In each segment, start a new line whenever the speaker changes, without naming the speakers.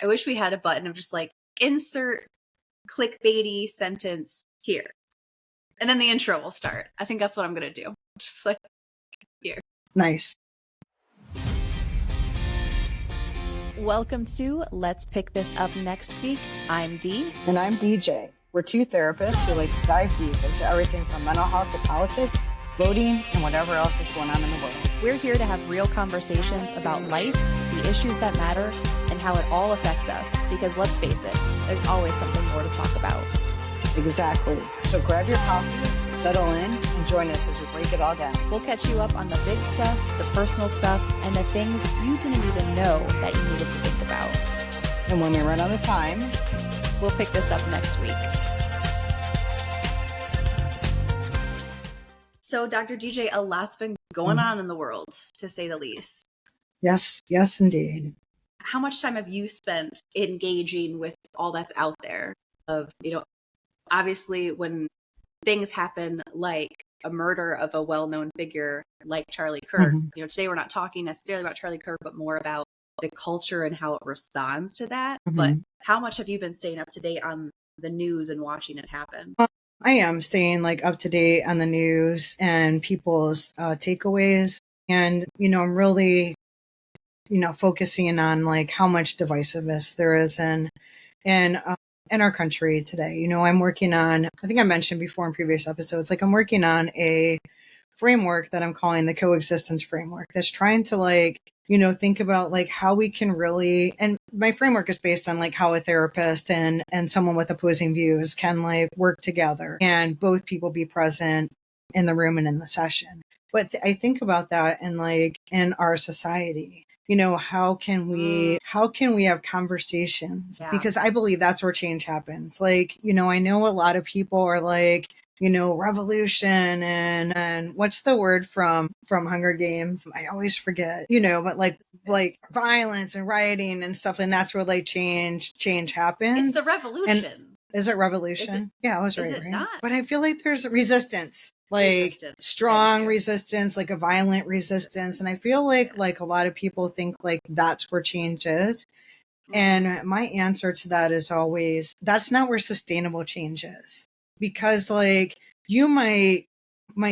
I wish we had a button of just like insert clickbaity sentence here. And then the intro will start. I think that's what I'm going to do. Just like here.
Nice.
Welcome to Let's Pick This Up Next Week. I'm Dee.
And I'm DJ. We're two therapists who like to dive deep into everything from mental health to politics, voting, and whatever else is going on in the world.
We're here to have real conversations about life, the issues that matter, and how it all affects us. Because let's face it, there's always something more to talk about.
Exactly. So grab your coffee, settle in, and join us as we break it all down.
We'll catch you up on the big stuff, the personal stuff, and the things you didn't even know that you needed to think about.
And when we run out of time,
we'll pick this up next week.
So, Dr. DJ, a lot's been going on in the world, to say the least.
Yes, indeed.
How much time have you spent engaging with all that's out there? Obviously, when things happen like a murder of a well-known figure like Charlie Kirk, today we're not talking necessarily about Charlie Kirk, but more about the culture and how it responds to that. But how much have you been staying up to date on the news and watching it happen?
I am staying like up to date on the news and people's takeaways. And, I'm really, focusing on like how much divisiveness there is in our country today. I'm working on, I think I mentioned before in previous episodes, like I'm working on a framework that I'm calling the coexistence framework that's trying to think about like how we can really, and my framework is based on like how a therapist and someone with opposing views can like work together and both people be present in the room and in the session. But I think about that and like in our society, how can we have conversations? Yeah. Because I believe that's where change happens. Like, I know a lot of people are like, revolution and what's the word from Hunger Games? I always forget, but like violence and rioting and stuff. And that's where like change happens.
It's the revolution.
And is it revolution? Yeah, I was right.
Is it not?
But I feel like there's resistance. Strong resistance, like a violent resistance. And I feel like a lot of people think like that's where change is. And my answer to that is always, that's not where sustainable change is. Because like you might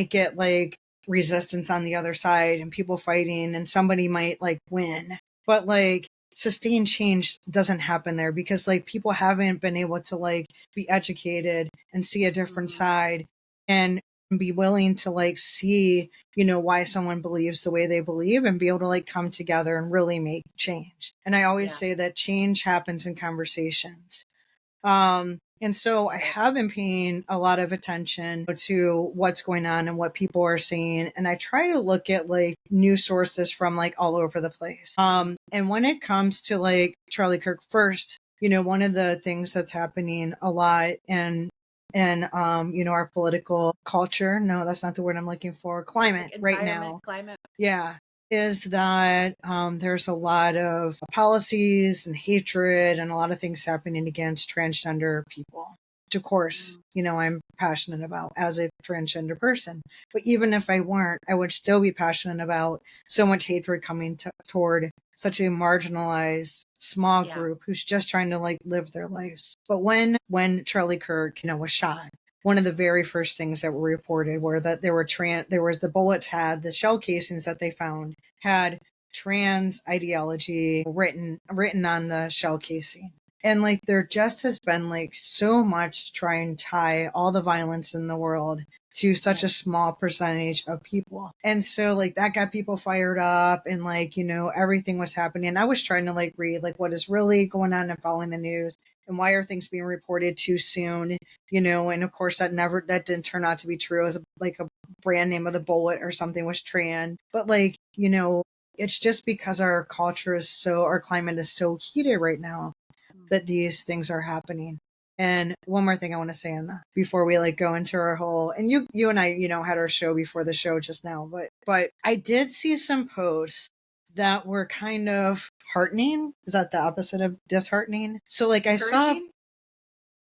get like resistance on the other side and people fighting and somebody might like win. But like sustained change doesn't happen there because like people haven't been able to like be educated and see a different side and be willing to like see, why someone believes the way they believe and be able to like come together and really make change. And I always say that change happens in conversations. And so I have been paying a lot of attention to what's going on and what people are saying. And I try to look at like news sources from like all over the place. And when it comes to like Charlie Kirk first, one of the things that's happening a lot and our political culture. No, that's not the word I'm looking for. Climate right now.
Climate.
Yeah. Is that there's a lot of policies and hatred and a lot of things happening against transgender people. Which of course, I'm passionate about as a transgender person. But even if I weren't, I would still be passionate about so much hatred coming toward such a marginalized small group who's just trying to like live their lives. But when Charlie Kirk, was shot, one of the very first things that were reported were that the bullets had the shell casings that they found had trans ideology written on the shell casing. And like there just has been like so much to try and tie all the violence in the world to such a small percentage of people. And so like that got people fired up and like, everything was happening. I was trying to like read like what is really going on and following the news and why are things being reported too soon, and of course that didn't turn out to be true. It was like a brand name of the bullet or something was trans. But like, it's just because our climate is so heated right now that these things are happening. And one more thing I want to say on that before we like go into our whole, and you and I, had our show before the show just now, but I did see some posts that were kind of heartening. Is that the opposite of disheartening? So like I saw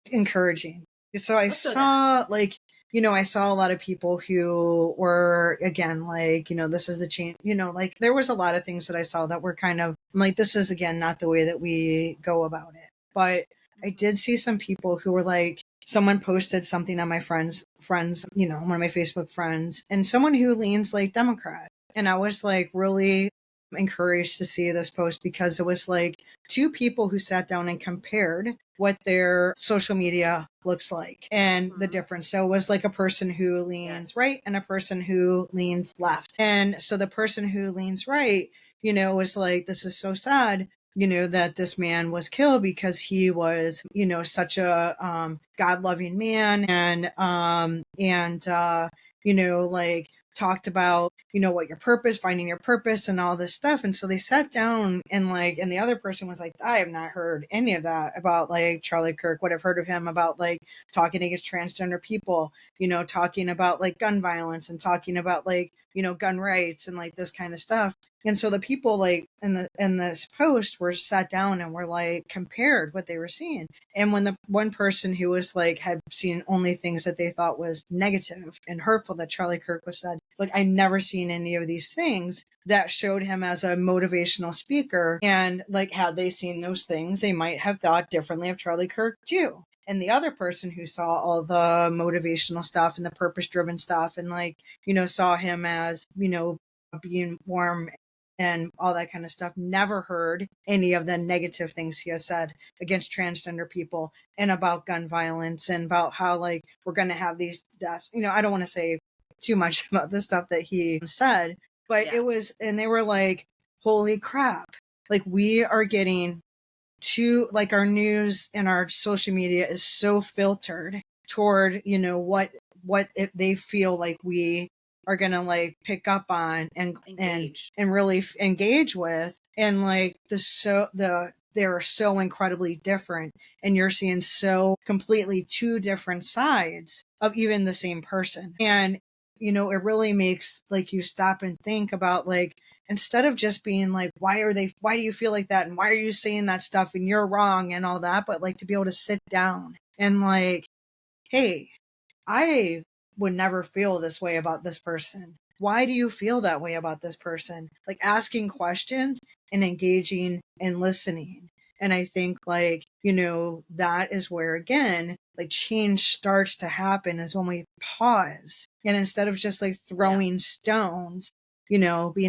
encouraging. So I saw like, I saw a lot of people who were, again, like, this is the change, like there was a lot of things that I saw that were kind of like, this is, again, not the way that we go about it. But I did see some people who were like, someone posted something on my friends, one of my Facebook friends, and someone who leans like Democrat. And I was like really encouraged to see this post because it was like two people who sat down and compared what their social media looks like and the difference. So it was like a person who leans right and a person who leans left. And so the person who leans right, was like, this is so sad, that this man was killed because he was, such a God-loving man and like talked about, what your purpose, finding your purpose and all this stuff. And so they sat down and the other person was like, I have not heard any of that about like Charlie Kirk. What I've heard of him about like talking against transgender people, talking about like gun violence and talking about like, gun rights and like this kind of stuff. And so the people like in this post were sat down and were like compared what they were seeing. And when the one person who was like had seen only things that they thought was negative and hurtful that Charlie Kirk was said, it's like I never seen any of these things that showed him as a motivational speaker. And like had they seen those things, they might have thought differently of Charlie Kirk too. And the other person who saw all the motivational stuff and the purpose driven stuff and like, saw him as, being warm and all that kind of stuff, never heard any of the negative things he has said against transgender people and about gun violence and about how like we're going to have these deaths. I don't want to say too much about the stuff that he said, but it was, and they were like, holy crap, like we are getting to like our news and our social media is so filtered toward, what if they feel like we are going to like pick up on and really engage with. And like they're so incredibly different. And you're seeing so completely two different sides of even the same person. And, it really makes like you stop and think about like, instead of just being like, why do you feel like that? And why are you saying that stuff? And you're wrong and all that. But like to be able to sit down and like, hey, I would never feel this way about this person. Why do you feel that way about this person? Like asking questions and engaging and listening. And I think like, that is where again, like change starts to happen is when we pause. And instead of just like throwing stones, being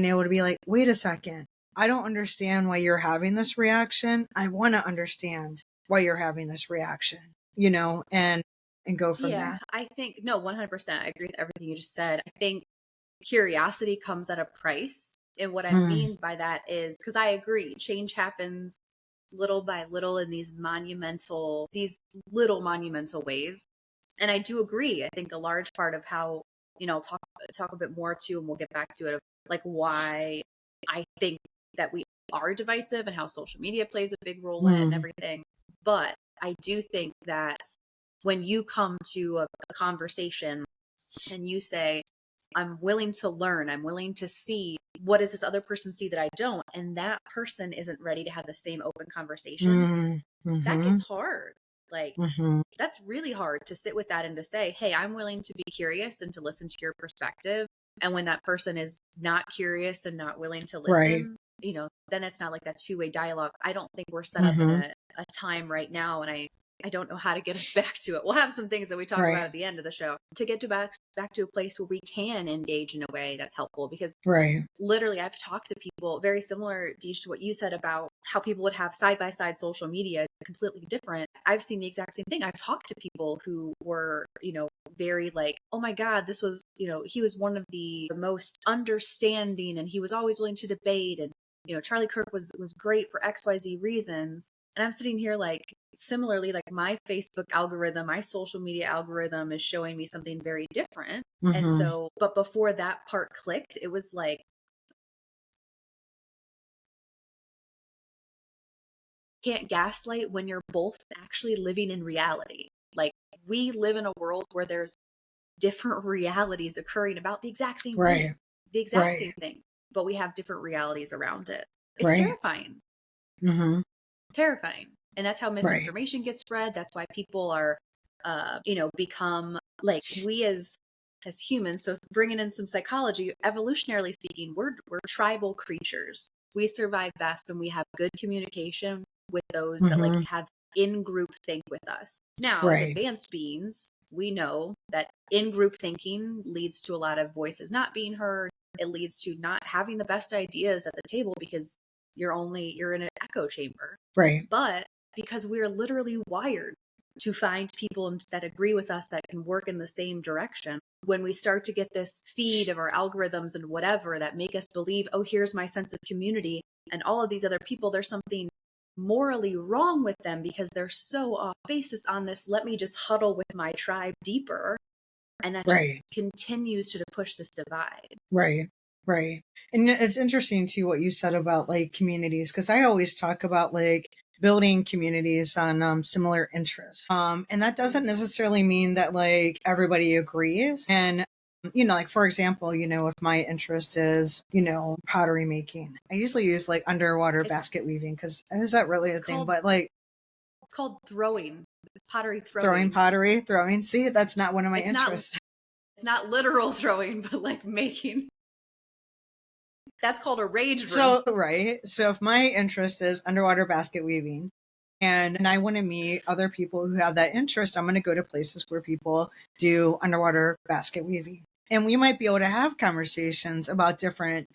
able to be like, wait a second, I don't understand why you're having this reaction. I want to understand why you're having this reaction, and go from there.
I think, no, 100%. I agree with everything you just said. I think curiosity comes at a price. And what I mean by that is, because I agree, change happens little by little in these little monumental ways. And I do agree. I think a large part of how, talk a bit more too, and we'll get back to it, of like why I think that we are divisive and how social media plays a big role in it and everything. But I do think that when you come to a conversation and you say, I'm willing to learn, I'm willing to see what does this other person see that I don't, and that person isn't ready to have the same open conversation, that gets hard. Like that's really hard to sit with that and to say, hey, I'm willing to be curious and to listen to your perspective. And when that person is not curious and not willing to listen, then it's not like that two-way dialogue. I don't think we're set up in a time right now, and I don't know how to get us back to it. We'll have some things that we talk about at the end of the show to get back to a place where we can engage in a way that's helpful. Because literally I've talked to people very similar, Deej, to what you said about how people would have side-by-side social media completely different. I've seen the exact same thing. I've talked to people who were, very like, oh my God, this was, he was one of the most understanding and he was always willing to debate. And, Charlie Kirk was great for XYZ reasons. And I'm sitting here like, similarly, like my Facebook algorithm, my social media algorithm is showing me something very different. And so, but before that part clicked, it was like, can't gaslight when you're both actually living in reality. Like we live in a world where there's different realities occurring about the exact same thing, same thing, but we have different realities around it. It's terrifying. Terrifying. And that's how misinformation gets spread. That's why people are, become like we as humans, so bringing in some psychology, evolutionarily speaking, we're tribal creatures. We survive best when we have good communication with those that like have in-group think with us. Now, as advanced beings, we know that in-group thinking leads to a lot of voices not being heard. It leads to not having the best ideas at the table because you're in an echo chamber.
Right.
But because we're literally wired to find people that agree with us that can work in the same direction, when we start to get this feed of our algorithms and whatever that make us believe, oh, here's my sense of community, and all of these other people, there's something morally wrong with them because they're so off basis on this, let me just huddle with my tribe deeper. And that just continues to push this divide.
Right. Right. And it's interesting too what you said about like communities, because I always talk about like building communities on similar interests. And that doesn't necessarily mean that like everybody agrees. And like, for example, if my interest is, pottery making, I usually use like underwater basket weaving because is that really a thing? But like,
it's called throwing. It's pottery
throwing. See, that's not one of my interests.
It's not literal throwing, but like making. That's called a rage room.
So if my interest is underwater basket weaving and I want to meet other people who have that interest, I'm going to go to places where people do underwater basket weaving. And we might be able to have conversations about different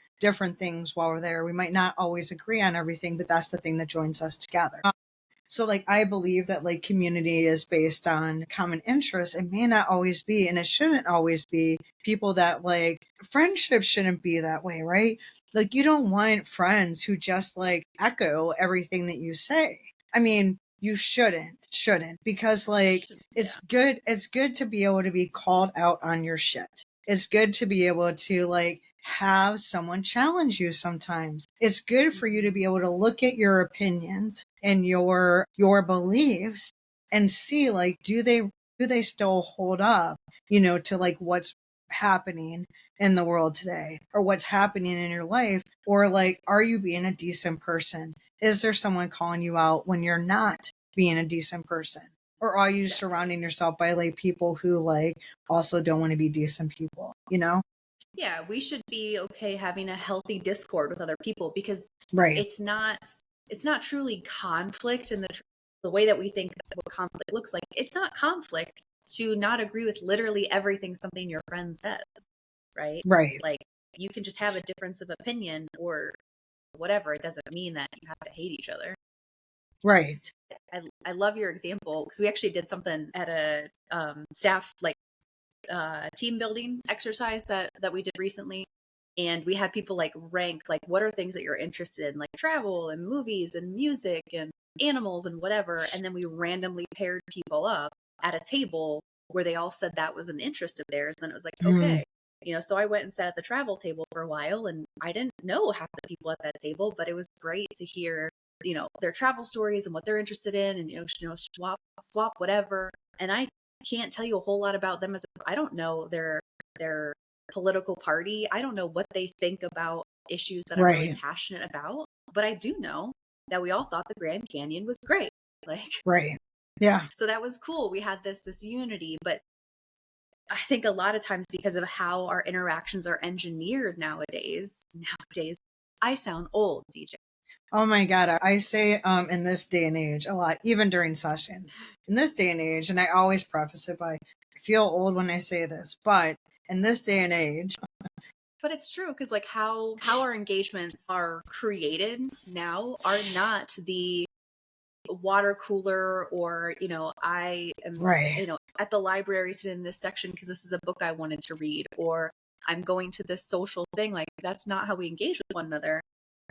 things while we're there. We might not always agree on everything, but that's the thing that joins us together. So like, I believe that like community is based on common interests. It may not always be, and it shouldn't always be people that like friendships shouldn't be that way, right? Like you don't want friends who just like echo everything that you say. I mean, you shouldn't because like it's good to be able to be called out on your shit. It's good to be able to like have someone challenge you sometimes. It's good for you to be able to look at your opinions and your beliefs and see like do they still hold up, to like what's happening in the world today or what's happening in your life, or like are you being a decent person? Is there someone calling you out when you're not being a decent person? Or are you surrounding yourself by like people who like also don't want to be decent people,
Yeah, we should be okay having a healthy discord with other people because it's not truly conflict in the way that we think what conflict looks like. It's not conflict to not agree with literally everything something your friend says, right? Like you can just have a difference of opinion or whatever. It doesn't mean that you have to hate each other.
Right.
I love your example because we actually did something at a staff like team building exercise that we did recently, and we had people like rank like what are things that you're interested in, like travel and movies and music and animals and whatever, and then we randomly paired people up at a table where they all said that was an interest of theirs, and it was like okay, so I went and sat at the travel table for a while, and I didn't know half the people at that table, but it was great to hear their travel stories and what they're interested in, and swap whatever. And I can't tell you a whole lot about them I don't know their political party. I don't know what they think about issues that I'm really passionate about, but I do know that we all thought the Grand Canyon was great.
Yeah.
So that was cool. We had this unity, but I think a lot of times because of how our interactions are engineered nowadays, I sound old, DJ.
Oh my God. I say in this day and age a lot, even during sessions. In this day and age, and I always preface it by, I feel old when I say this, but in this day and age.
But it's true because like how our engagements are created now are not the water cooler or, I am, at the library sitting in this section because this is a book I wanted to read, or I'm going to this social thing. Like that's not how we engage with one another.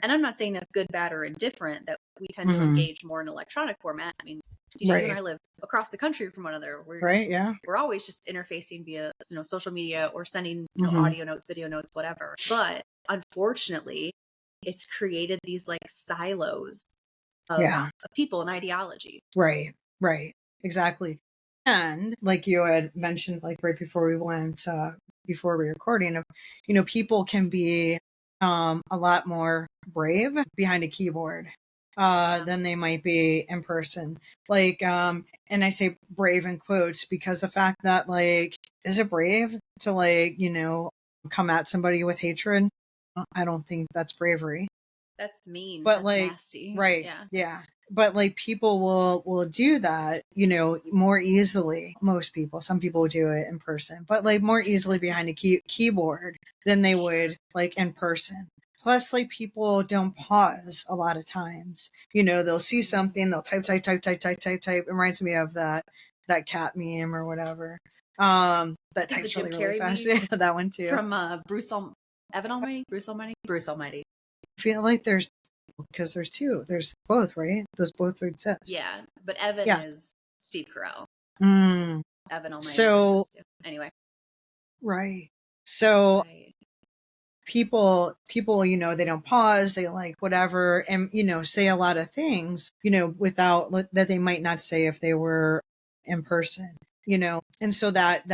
And I'm not saying that's good, bad, or indifferent, that we tend to engage more in electronic format. I mean, DJ, you and I live across the country from one another. We're always just interfacing via, social media or sending, audio notes, video notes, whatever. But unfortunately, it's created these like silos of people and ideology.
Right. Exactly. And like you had mentioned, like right before we went, before we recording, of, people can be a lot more brave behind a keyboard than they might be in person. Like, and I say brave in quotes because the fact that like is it brave to like, come at somebody with hatred? I don't think that's bravery.
That's mean.
But
That's
like,
nasty.
right.
Yeah.
Yeah. But like people will do that, more easily. Most people, some people do it in person, but like more easily behind a keyboard than they would like in person. Plus, like people don't pause a lot of times. They'll see something, they'll type. It reminds me of that cat meme or whatever. That types
Jim
really, really
Carrey
fast. That one too.
From Evan Almighty? Bruce Almighty.
I feel like there's two. There's both, right? Those both exist.
Yeah, but Evan is Steve Carell.
Mm.
Evan Almighty.
So
anyway,
right. So people, they don't pause. They like whatever, and say a lot of things, without that they might not say if they were in person. And so that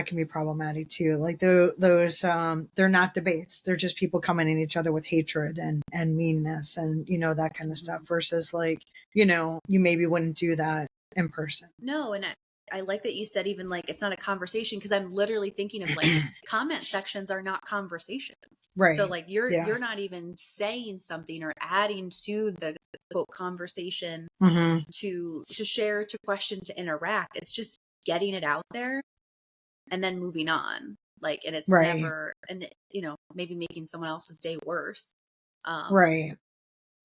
can be problematic too. Like those they're not debates, they're just people coming at each other with hatred and meanness and that kind of stuff, versus like you maybe wouldn't do that in person.
No, and I like that you said even like it's not a conversation, because I'm literally thinking of like comment sections are not conversations,
right?
So like you're not even saying something or adding to the quote conversation to share, to question, to interact. It's just getting it out there and then moving on. Like, and it's never, and maybe making someone else's day worse.
Right.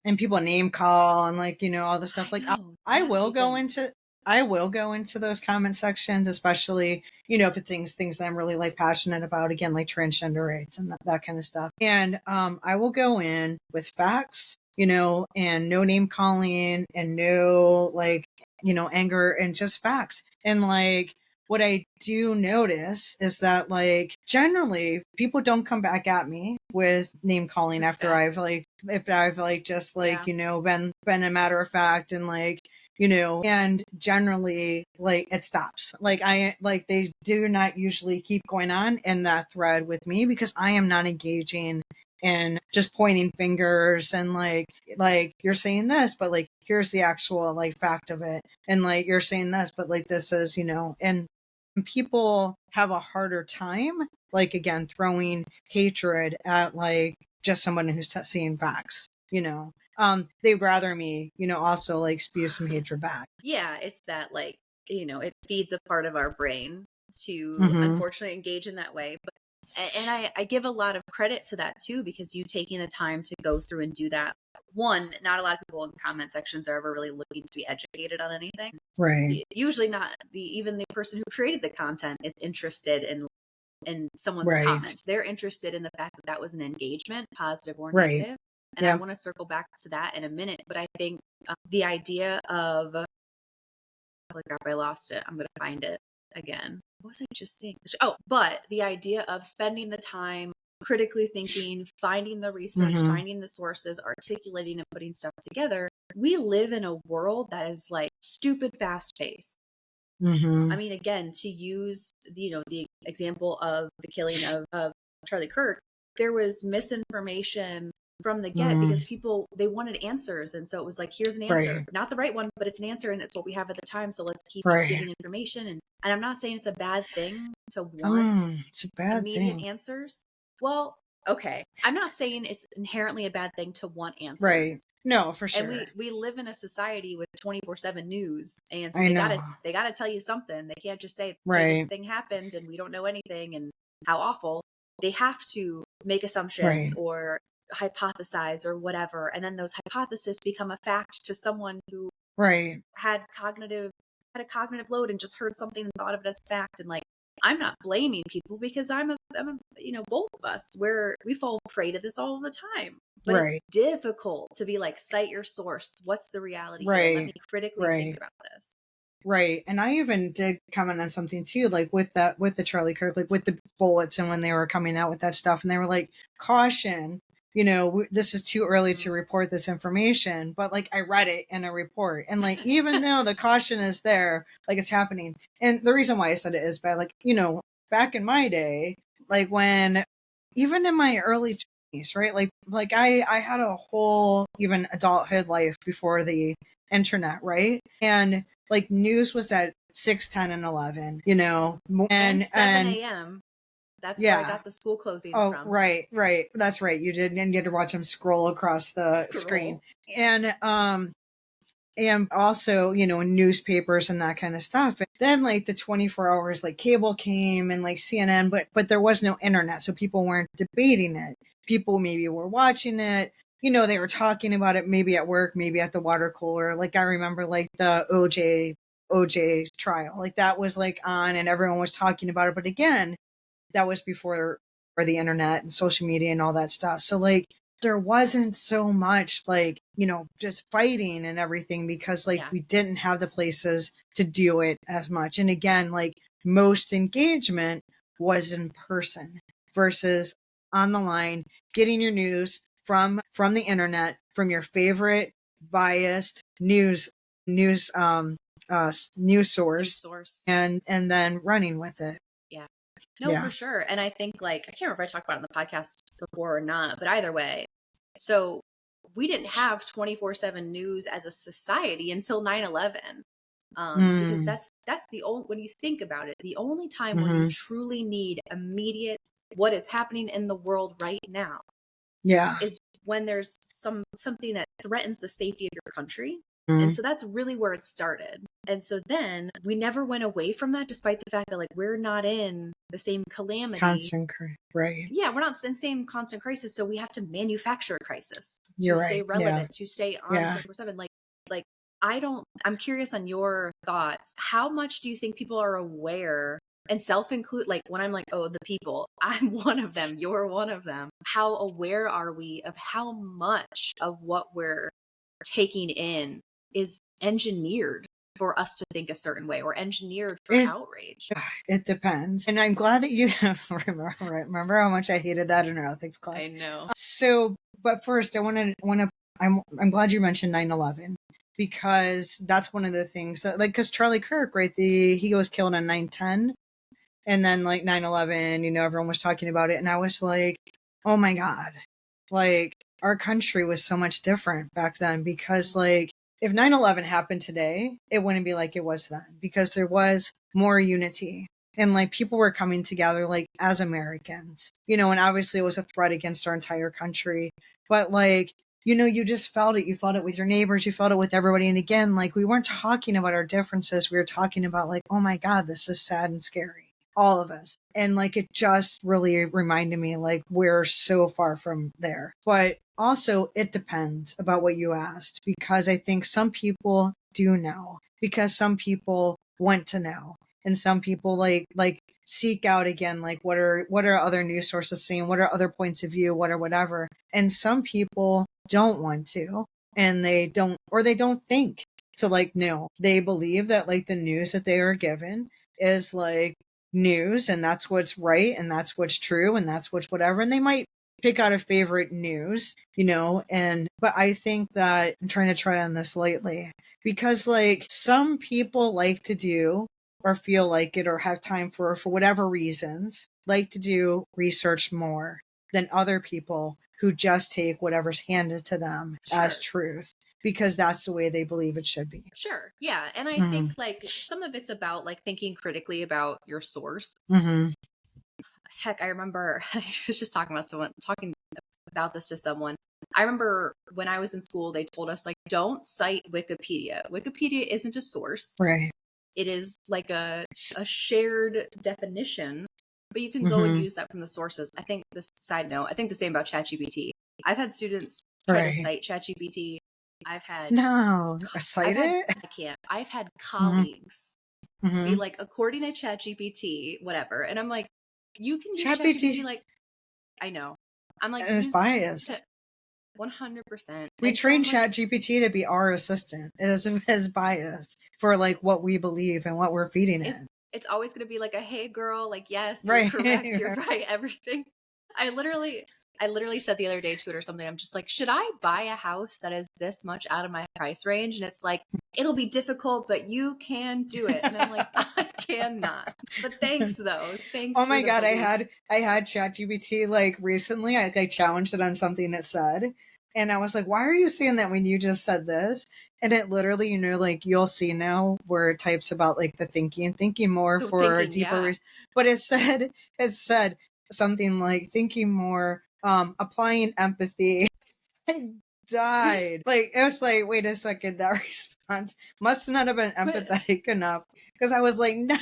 And people name call and like, all the stuff. Like I will go into those comment sections, especially, if it's things that I'm really like passionate about, again, like transgender rights and that kind of stuff. And I will go in with facts, and no name calling and no like, anger, and just facts. And like, what I do notice is that like generally people don't come back at me with name calling after I've like, if I've like just like, been a matter of fact and like, and generally like it stops. Like they do not usually keep going on in that thread with me, because I am not engaging and just pointing fingers and like you're saying this, but like here's the actual like fact of it, and like you're saying this, but like this is, and people have a harder time like again throwing hatred at like just someone who's seeing facts. They'd rather me, also like spew some hatred back.
Yeah, it's that like, it feeds a part of our brain to unfortunately engage in that way. But and I give a lot of credit to that too, because you taking the time to go through and do that. One, not a lot of people in comment sections are ever really looking to be educated on anything.
Right.
Usually not even the person who created the content is interested in someone's comment. They're interested in the fact that was an engagement, positive or negative. And I want to circle back to that in a minute. But I think the idea of, holy crap, I lost it. I'm going to find it again. What was I just saying? But the idea of spending the time critically thinking, finding the research, finding the sources, articulating and putting stuff together. We live in a world that is like stupid fast paced. I mean, again, to use, the example of the killing of Charlie Kirk, there was misinformation from the get because people, they wanted answers. And so it was like, here's an answer, not the right one, but it's an answer and it's what we have at the time. So let's keep just giving information. And I'm not saying it's a bad thing to want
it's a bad
immediate
thing.
answers. Well, okay. I'm not saying it's inherently a bad thing to want answers.
Right. No, for sure.
And we live in a society with 24/7 news. And so they gotta tell you something. They can't just say, hey, this thing happened and we don't know anything and how awful. They have to make assumptions or hypothesize or whatever. And then those hypotheses become a fact to someone who had a cognitive load and just heard something and thought of it as fact. And like, I'm not blaming people because I'm both of us we fall prey to this all the time. But it's difficult to be like, cite your source. What's the reality here? Let me critically think about this.
Right. And I even did comment on something too, like with the Charlie Kirk, like with the bullets and when they were coming out with that stuff and they were like, caution, this is too early to report this information. But like, I read it in a report and like, even though the caution is there, like it's happening. And the reason why I said it is by like, back in my day, like when, even in my early 20s, right? Like I had a whole even adulthood life before the internet. Right. And like news was at 6, 10, and 11,
And 7
and
a.m. That's where I got the school closings from.
Right. That's right. You did, and you had to watch them scroll across the screen. And also, newspapers and that kind of stuff. And then like the 24 hours, like cable came and like CNN, but there was no internet. So people weren't debating it. People maybe were watching it. They were talking about it, maybe at work, maybe at the water cooler. Like I remember like the OJ trial, like that was like on and everyone was talking about it. But again, that was before the internet and social media and all that stuff. So like, there wasn't so much like, just fighting and everything because like we didn't have the places to do it as much. And again, like most engagement was in person versus on the line, getting your news from the internet, from your favorite biased news source. And then running with it.
No, for sure. And I think like, I can't remember if I talked about it on the podcast before or not, but either way. So we didn't have 24/7 news as a society until 9/11. Because that's the only, when you think about it, the only time when you truly need immediate, what is happening in the world right now is when there's something that threatens the safety of your country. And so that's really where it started. And so then we never went away from that, despite the fact that like we're not in the same calamity.
Right.
Yeah, we're not in the same constant crisis. So we have to manufacture a crisis to stay relevant, to stay on 24/7. Like I'm curious on your thoughts. How much do you think people are aware and self-include, like when I'm like, oh, the people, I'm one of them, you're one of them. How aware are we of how much of what we're taking in is engineered for us to think a certain way or engineered for outrage?
It depends. And I'm glad that you remember how much I hated that in our ethics class.
I know.
So, but first I'm glad you mentioned 9/11 because that's one of the things that, like, cause Charlie Kirk, right? He was killed on 9/10 and then like 9/11, everyone was talking about it. And I was like, oh my God, like our country was so much different back then because like, if 9/11 happened today, it wouldn't be like it was then because there was more unity and like people were coming together like as Americans, and obviously it was a threat against our entire country. But like, you just felt it. You felt it with your neighbors. You felt it with everybody. And again, like we weren't talking about our differences. We were talking about like, oh my God, this is sad and scary. All of us. And like, it just really reminded me like we're so far from there. But also it depends about what you asked, because I think some people do know because some people want to know. And some people like seek out again, like what are other news sources saying? What are other points of view? What or whatever. And some people don't want to, and they don't think to like know. They believe that like the news that they are given is like news and that's what's right and that's what's true and that's what's whatever. And they might pick out a favorite news, but I think that I'm trying to try on this lightly because like some people like to do or feel like it or have time for whatever reasons, like to do research more than other people who just take whatever's handed to them as truth because that's the way they believe it should be.
Sure. Yeah. And I think like some of it's about like thinking critically about your source. Heck, I remember I was just talking about this to someone. I remember when I was in school, they told us like, don't cite Wikipedia. Wikipedia isn't a source.
Right.
It is like a shared definition, but you can go and use that from the sources. I think this side note, I think the same about ChatGPT. I've had students try to cite ChatGPT. I've had I've had colleagues be like, according to ChatGPT, whatever. And I'm like, you can use ChatGPT like, I know. I'm like,
it's biased.
100%.
We train ChatGPT to be our assistant. It is biased for like what we believe and what we're feeding it.
It's always going to be like a, hey girl, like, yes, you're correct. You're right. Everything. I literally said the other day to it or something. I'm just like, should I buy a house that is this much out of my price range? And it's like, it'll be difficult, but you can do it. And I'm like, I cannot. But thanks though. Thanks.
Oh my God. I had ChatGPT like recently. I challenged it on something it said. And I was like, why are you saying that when you just said this? And it literally, you know, like you'll see now where it types about like the thinking more for deeper, but it said something like thinking more, applying empathy. I died. Like, it was like, wait a second, that response must not have been empathetic enough. Because I was like, no,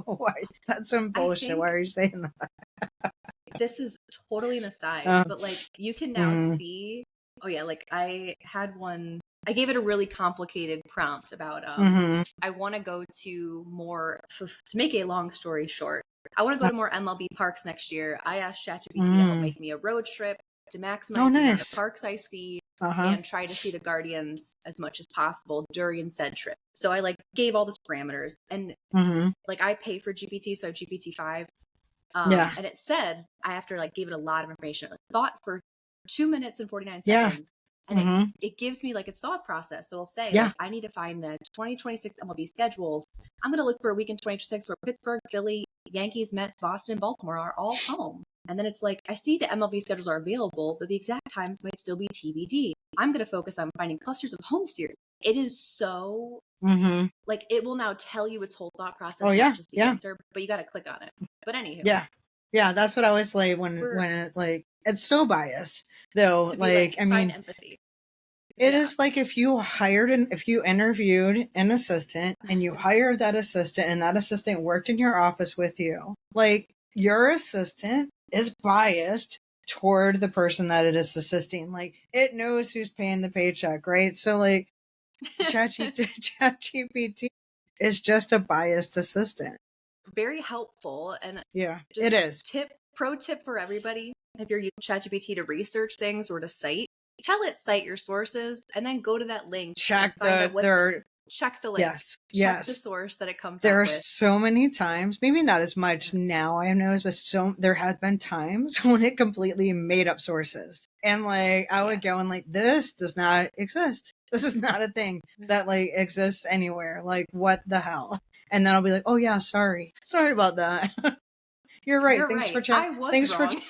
why? That's some bullshit. Why are you saying that?
This is totally an aside, but like you can now see, oh yeah, like I had one, I gave it a really complicated prompt about, I want to go to more, to make a long story short, I want to go to more MLB parks next year. I asked ChatGPT to help make me a road trip to maximize the amount of parks I see and try to see the Guardians as much as possible during said trip. So I like gave all those parameters, and like I pay for GPT, so I have GPT-5. And it said I have to like give it a lot of information. Like, thought for 2 minutes and 49 seconds. And it gives me like its thought process. So it'll say, like, I need to find the 2026 MLB schedules. I'm going to look for a week in 2026 where Pittsburgh, Philly, Yankees, Mets, Boston, and Baltimore are all home. And then it's like, I see the MLB schedules are available, but the exact times might still be TBD. I'm going to focus on finding clusters of home series. It is so like, it will now tell you its whole thought process, not just the answer, but you got to click on it. But anywho.
Yeah, that's what I was like when it, like, it's so biased though. Like, I mean,
empathy.
It is like if you interviewed an assistant and you hired that assistant and that assistant worked in your office with you, like, your assistant is biased toward the person that it is assisting. Like, it knows who's paying the paycheck, right? So like ChatGPT is just a biased assistant.
Very helpful. And
it is.
Pro tip for everybody. If you're using ChatGPT to research things or to cite cite your sources and then go to that link.
Check
check the link.
Yes.
Check the source that it comes
there
out
are
with.
So many times, maybe not as much now, I know, but there have been times when it completely made up sources. And like, I would go and like, this does not exist. This is not a thing that like exists anywhere. Like, what the hell? And then I'll be like, oh yeah, sorry about that. You're right. Thanks for chatting. Thanks wrong.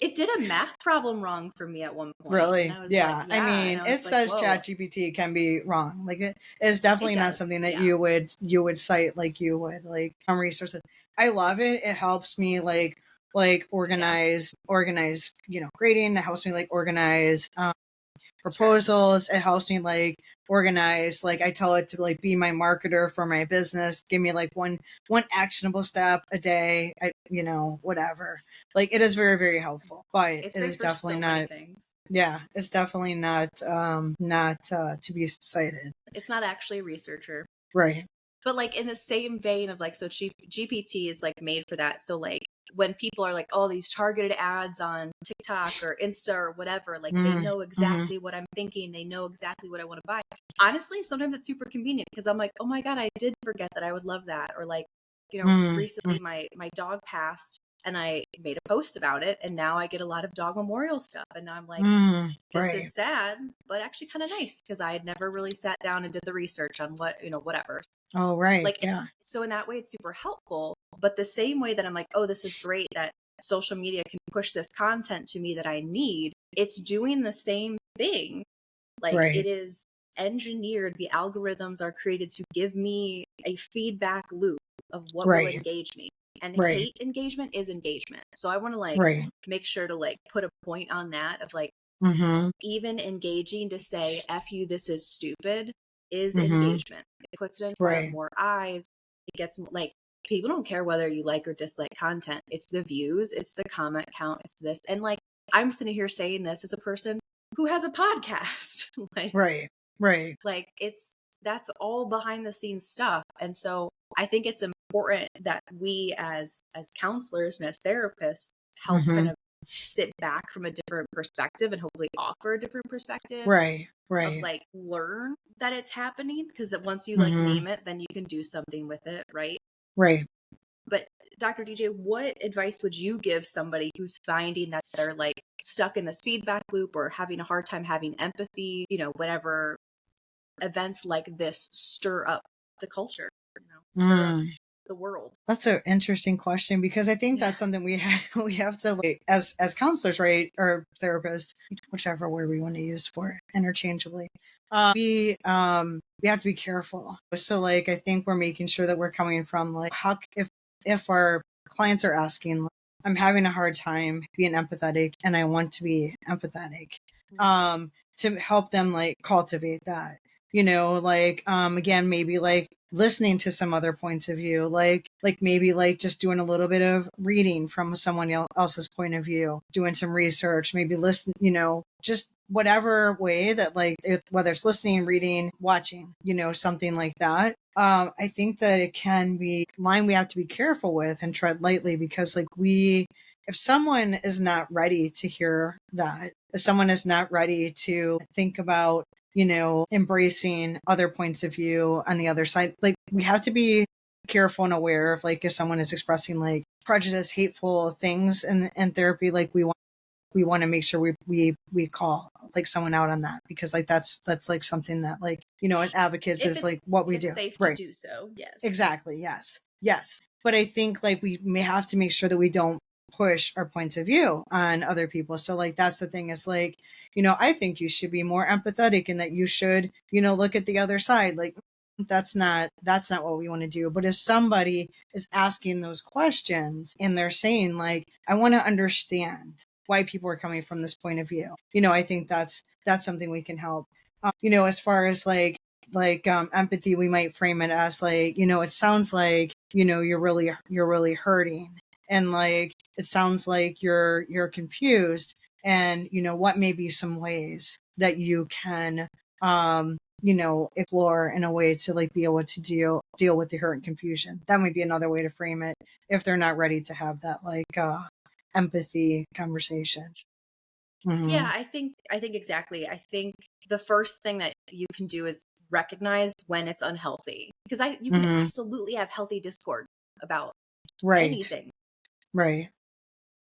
It did a math problem wrong for me at one point.
Really?
I
I mean, it says ChatGPT can be wrong. Like, it is definitely not something that you would cite like you would like on resources. I love it. It helps me like organize, grading. It helps me like organize proposals. It helps me like organize, like I tell it to like be my marketer for my business, give me like one actionable step a day, whatever. Like, it is very, very helpful, but it is definitely not it's definitely not to be cited.
It's not actually a researcher,
right?
But like in the same vein of like, so GPT is like made for that. So like when people are like, oh, these targeted ads on TikTok or Insta or whatever, like they know exactly what I'm thinking. They know exactly what I want to buy. Honestly, sometimes it's super convenient because I'm like, oh my God, I did forget that I would love that. Or like, recently my dog passed and I made a post about it. And now I get a lot of dog memorial stuff. And now I'm like, this is sad, but actually kind of nice because I had never really sat down and did the research on what, whatever.
Oh, right.
Like, so in that way, it's super helpful. But the same way that I'm like, oh, this is great that social media can push this content to me that I need, it's doing the same thing. Like, it is engineered. The algorithms are created to give me a feedback loop of what will engage me. And hate engagement is engagement. So I want to like make sure to like put a point on that of like, even engaging to say, F you, this is stupid, is engagement. It puts it in front of more eyes. It gets like, people don't care whether you like or dislike content. It's the views, it's the comment count, it's this. And like, I'm sitting here saying this as a person who has a podcast. Like, like that's all behind the scenes stuff. And so I think it's important that we as counselors and as therapists help kind of sit back from a different perspective and hopefully offer a different perspective. Of like, learn that it's happening, because once you like name it, then you can do something with it. Right. But Dr. DJ, what advice would you give somebody who's finding that they're like stuck in this feedback loop or having a hard time having empathy, whatever events like this stir up the culture, stir up the world?
That's an interesting question, because I think that's something we have to, like, as counselors, right, or therapists, whichever word we want to use for it, interchangeably. We have to be careful. So like, I think we're making sure that we're coming from like, how, if our clients are asking, like, I'm having a hard time being empathetic and I want to be empathetic, to help them like cultivate that, like, again, maybe like listening to some other points of view, like maybe like just doing a little bit of reading from someone else's point of view, doing some research, maybe listen, just whatever way that like, whether it's listening, reading, watching, something like that. I think that it can be a line we have to be careful with and tread lightly, because like if someone is not ready to hear that, if someone is not ready to think about, embracing other points of view on the other side, like we have to be careful and aware of like, if someone is expressing like prejudice, hateful things in therapy, like we want to make sure we call like someone out on that, because like that's like something that like, as advocates is like what we do.
Safe
right.
to do so. Yes.
Exactly. Yes. But I think like we may have to make sure that we don't push our points of view on other people. So like, that's the thing, is like, I think you should be more empathetic and that you should, look at the other side. Like, that's not what we want to do. But if somebody is asking those questions and they're saying like, I want to understand why people are coming from this point of view, I think that's something we can help. As far as like empathy, we might frame it as like, it sounds like, you're really hurting, and like, it sounds like you're confused, and what may be some ways that you can explore in a way to like be able to deal with the hurt and confusion. That might be another way to frame it if they're not ready to have that like empathy conversation. Mm-hmm.
Yeah, I think exactly. I think the first thing that you can do is recognize when it's unhealthy, because you can absolutely have healthy discord about anything.
Right.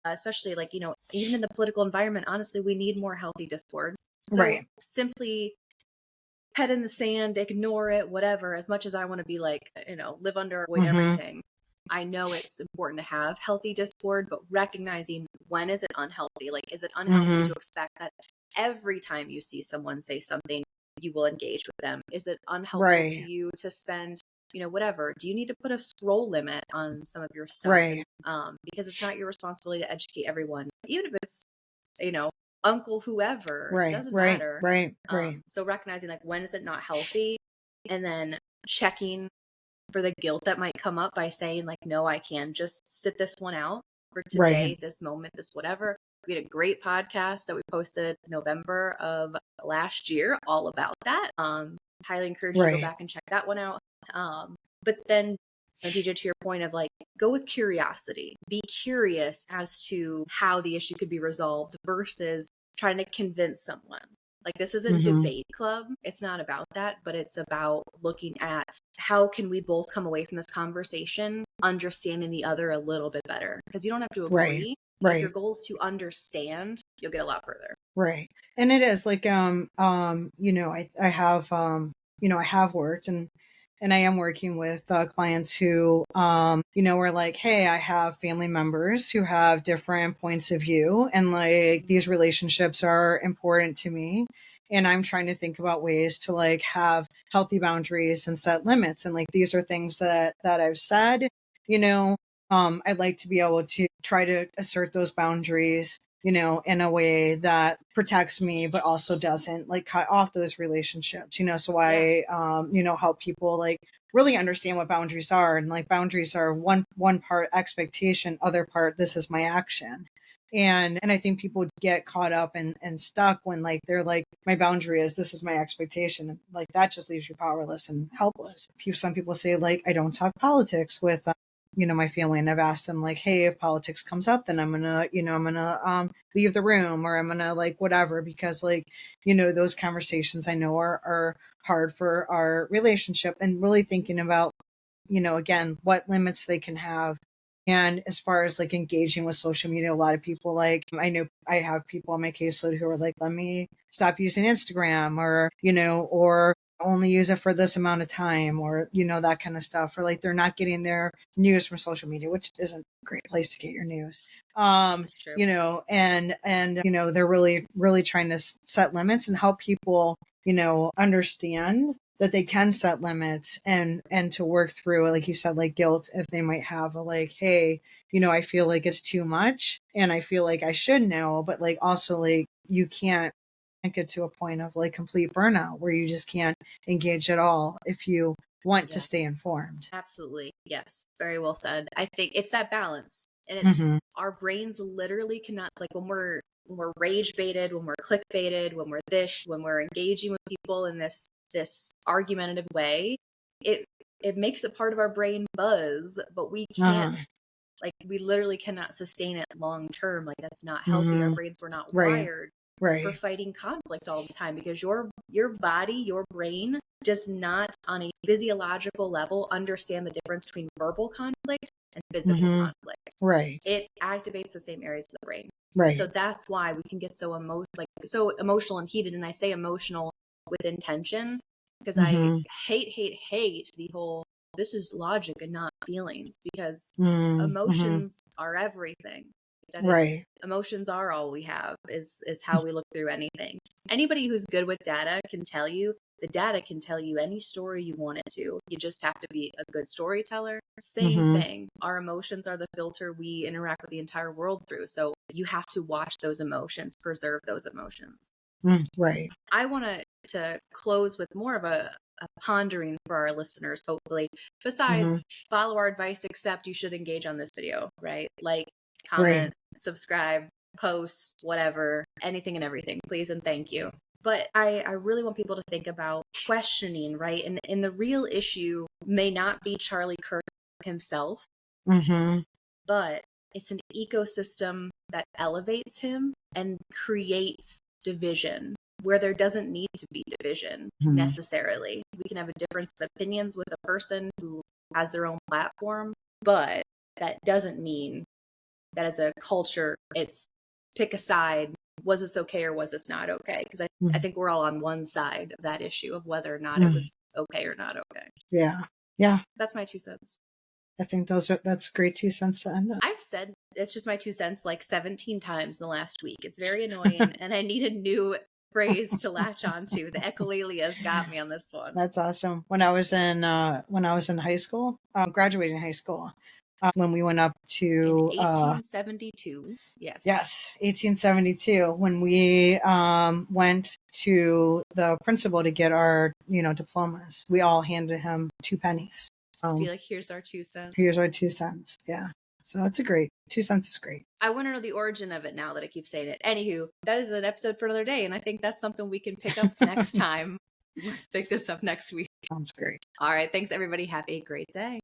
Especially like, even in the political environment, honestly, we need more healthy discord. So simply head in the sand, ignore it, whatever, as much as I want to be like, live under, avoid everything. I know it's important to have healthy discord, but recognizing when is it unhealthy? Like, is it unhealthy to expect that every time you see someone say something, you will engage with them? Is it unhelpful to you to spend, whatever? Do you need to put a scroll limit on some of your stuff? Because it's not your responsibility to educate everyone, even if it's, uncle whoever, it doesn't matter. So recognizing like, when is it not healthy? And then checking for the guilt that might come up by saying like, no, I can just sit this one out for today, this moment, this whatever. We had a great podcast that we posted November of last year all about that. Highly encourage you to go back and check that one out. But then, DJ, to your point of like, go with curiosity. Be curious as to how the issue could be resolved versus trying to convince someone. Like, this isn't debate club. It's not about that, but it's about looking at how can we both come away from this conversation understanding the other a little bit better, because you don't have to agree. If your goal is to understand, you'll get a lot further.
And it is like, I have worked and I am working with clients who, are like, hey, I have family members who have different points of view, and like these relationships are important to me. And I'm trying to think about ways to like have healthy boundaries and set limits. And like, these are things that I've said, I'd like to be able to try to assert those boundaries, in a way that protects me, but also doesn't like cut off those relationships, so I, help people like really understand what boundaries are. And like, boundaries are one part expectation, other part, this is my action. And I think people get caught up and stuck when like, they're like, my boundary is, this is my expectation. And like, that just leaves you powerless and helpless. Some people say like, I don't talk politics with, my family. And I've asked them like, hey, if politics comes up, then I'm gonna leave the room, or I'm gonna like whatever, because like, those conversations I know are hard for our relationship, and really thinking about, again, what limits they can have. And as far as like engaging with social media, a lot of people, like, I know I have people on my caseload who are like, let me stop using Instagram, or only use it for this amount of time, or, that kind of stuff. Or like, they're not getting their news from social media, which isn't a great place to get your news. And they're really, really trying to set limits and help people understand that they can set limits and to work through, like you said, like guilt, if they might have a like, hey, I feel like it's too much and I feel like I should know, but like also like you can't get to a point of like complete burnout where you just can't engage at all if you want to stay informed.
Absolutely. Yes. Very well said. I think it's that balance, and it's our brains literally cannot, like when we're rage baited, when we're click baited, when we're engaging with people in this argumentative way, it makes a part of our brain buzz, but we can't, like we literally cannot sustain it long term. Like that's not healthy. Our brains were not wired for fighting conflict all the time, because your body, your brain does not on a physiological level understand the difference between verbal conflict and physical conflict.
Right.
It activates the same areas of the brain.
Right.
So that's why we can get so emotional and heated. And I say emotional with intention, because I hate the whole, this is logic and not feelings, because emotions are everything. Emotions are all we have, is how we look through anything. Anybody who's good with data can tell you, the data can tell you any story you want it to. You just have to be a good storyteller. Same thing. Our emotions are the filter we interact with the entire world through. So you have to watch those emotions, preserve those emotions.
Right.
I want to close with more of a pondering for our listeners, hopefully. Besides, follow our advice, except you should engage on this video, right? Like, comment, subscribe, post, whatever, anything and everything, please and thank you. But I really want people to think about questioning, right? And the real issue may not be Charlie Kirk himself, but it's an ecosystem that elevates him and creates division where there doesn't need to be division necessarily. We can have a difference of opinions with a person who has their own platform, but that doesn't mean that as a culture, it's pick a side. Was this okay or was this not okay? Because I think we're all on one side of that issue of whether or not it was okay or not okay.
Yeah. Yeah.
That's my 2 cents.
I think that's great 2 cents to end on.
I've said it's just my 2 cents like 17 times in the last week. It's very annoying and I need a new phrase to latch onto. The echolalia's got me on this one.
That's awesome. When I was in high school, graduating high school, when we went up to
1872. Yes,
1872, when we went to the principal to get our diplomas, we all handed him 2 pennies.
Just be like, here's our 2 cents.
Here's our 2 cents. Yeah. So it's a great 2 cents is great.
I want to know the origin of it now that I keep saying it. Anywho, that is an episode for another day, and I think that's something we can pick up next time. Let's pick this up next week.
Sounds great.
All right. Thanks, everybody. Have a great day.